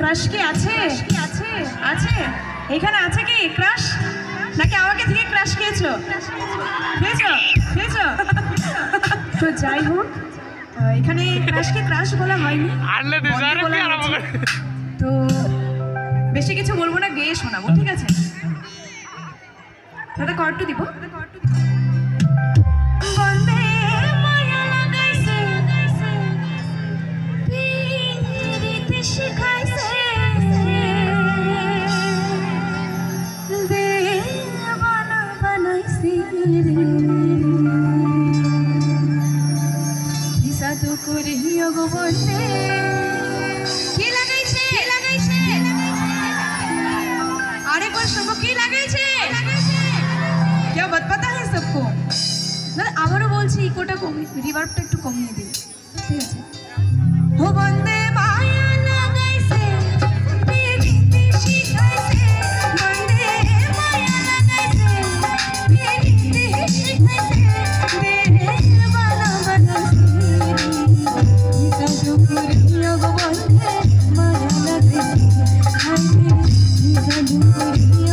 Crush কি আছে? আছে? এখানে আছে কি ক্রাশ? নাকি আমাকে থেকে ক্রাশ খেয়েছো? খেয়েছো? তো যাই হোক, এখানে ক্রাশকে ক্রাশ বলা হয়নি, তো বেশি কিছু বলবো না, গেয়ে শোনাবো, ঠিক আছে? দাদা কর্টু দিব। क्या बात पता है सबको? दादा आबारो बोलছি ইকোটা কমিয়ে, রিভার্বটা একটু কমিয়ে দিই, ঠিক আছে? ও বন্দে মায়া লাগাইছে পিরিতি শিখাইছে, বন্দে মায়া লাগাইছে পিরিতি শিখাইছে, দেহের বানা বানাইছে ইকা দুপুরিয়া গো বন্দে মায়া লাগাইছে হাইরে ইকা দুপুরিয়া